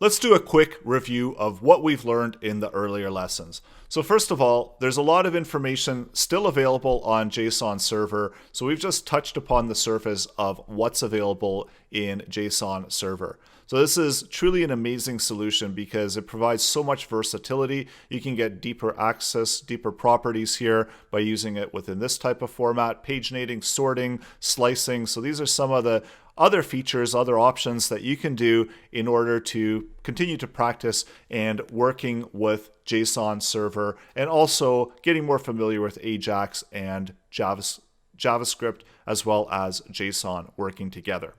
Let's do a quick review of what we've learned in the earlier lessons. So first of all, there's a lot of information still available on JSON server. So we've just touched upon the surface of what's available in JSON server. So this is truly an amazing solution because it provides so much versatility. You can get deeper access, deeper properties here by using it within this type of format, paginating, sorting, slicing. So these are some of the other features, other options that you can do in order to continue to practice and working with JSON server and also getting more familiar with AJAX and JavaScript as well as JSON working together.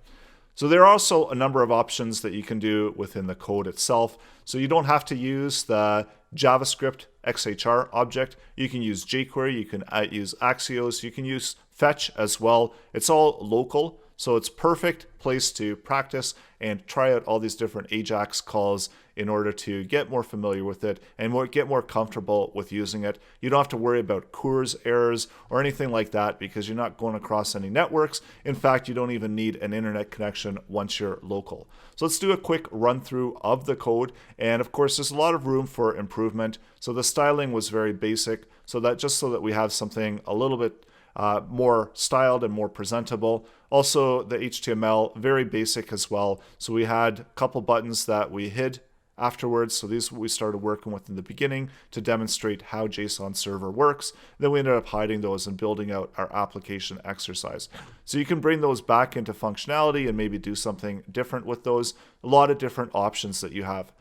So there are also a number of options that you can do within the code itself. So you don't have to use the JavaScript XHR object. You can use jQuery, you can use Axios, you can use fetch as well. It's all local. So it's perfect place to practice and try out all these different AJAX calls in order to get more familiar with it and get more comfortable with using it. You don't have to worry about CORS errors or anything like that because you're not going across any networks. In fact, you don't even need an internet connection once you're local. So let's do a quick run through of the code. And of course, there's a lot of room for improvement. So the styling was very basic so that we have something a little bit more styled and more presentable. Also, the HTML, very basic as well. So we had a couple buttons that we hid afterwards. So these we started working with in the beginning to demonstrate how JSON server works. Then we ended up hiding those and building out our application exercise. So you can bring those back into functionality and maybe do something different with those. A lot of different options that you have.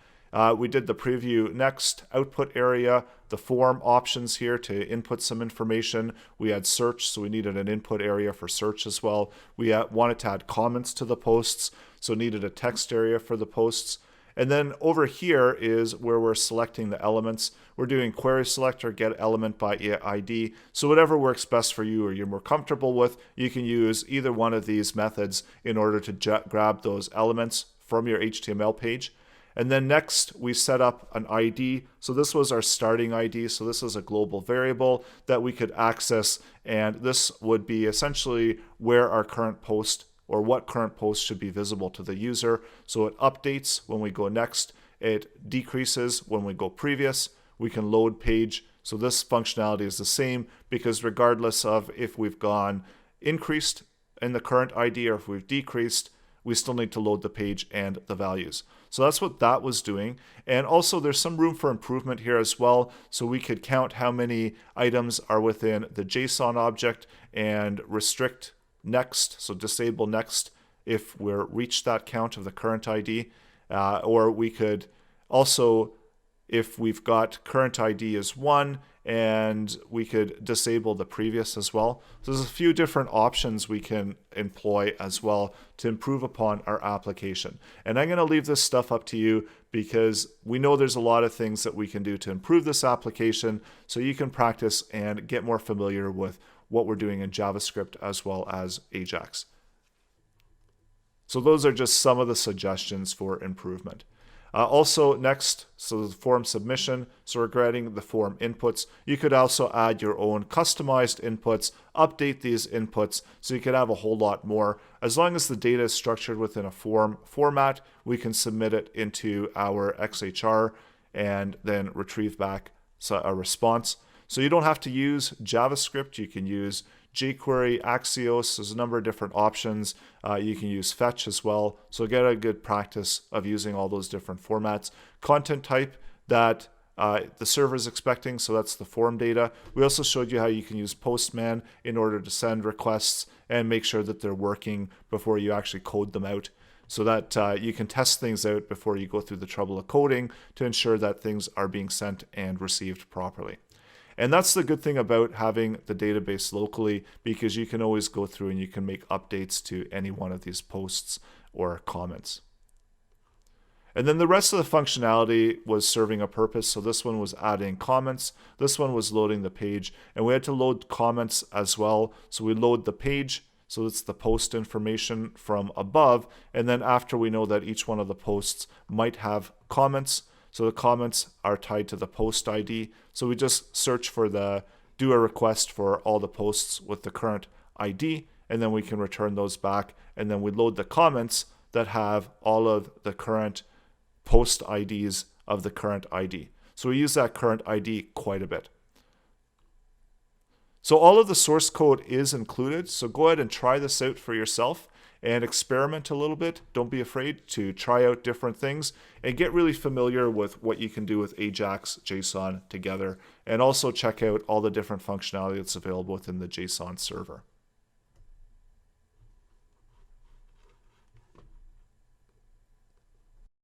We did the preview next output area, the form options here to input some information. We had search, so we needed an input area for search as well. We wanted to add comments to the posts, so needed a text area for the posts. And then over here is where we're selecting the elements. We're doing query selector, get element by ID. So whatever works best for you or you're more comfortable with, you can use either one of these methods in order to grab those elements from your HTML page. And then next, we set up an ID. So this was our starting ID. So this is a global variable that we could access. And this would be essentially where our current post or what current post should be visible to the user. So it updates when we go next. It decreases when we go previous. We can load page. So this functionality is the same because regardless of if we've gone increased in the current ID or if we've decreased, we still need to load the page and the values. So that's what that was doing. And also there's some room for improvement here as well. So we could count how many items are within the JSON object and restrict next, so disable next if we're reached that count of the current ID. Or we could also, if we've got current ID as 1, and we could disable the previous as well. So there's a few different options we can employ as well to improve upon our application. And I'm going to leave this stuff up to you because we know there's a lot of things that we can do to improve this application so you can practice and get more familiar with what we're doing in JavaScript as well as AJAX. So those are just some of the suggestions for improvement. Also next, so the form submission, so regarding the form inputs, you could also add your own customized inputs, update these inputs, so you could have a whole lot more. As long as the data is structured within a form format, we can submit it into our XHR and then retrieve back a response. So you don't have to use JavaScript, you can use jQuery, Axios, there's a number of different options. You can use fetch as well. So get a good practice of using all those different formats. Content type that the server is expecting, so that's the form data. We also showed you how you can use Postman in order to send requests and make sure that they're working before you actually code them out, so that you can test things out before you go through the trouble of coding to ensure that things are being sent and received properly. And that's the good thing about having the database locally, because you can always go through and you can make updates to any one of these posts or comments. And then the rest of the functionality was serving a purpose. So this one was adding comments. This one was loading the page. And we had to load comments as well. So we load the page. So it's the post information from above. And then after we know that each one of the posts might have comments, so the comments are tied to the post ID. So we just search for do a request for all the posts with the current ID, and then we can return those back. And then we load the comments that have all of the current post IDs of the current ID. So we use that current ID quite a bit. So all of the source code is included. So go ahead and try this out for yourself and experiment a little bit. Don't be afraid to try out different things and get really familiar with what you can do with Ajax, JSON together, and also check out all the different functionality that's available within the JSON server.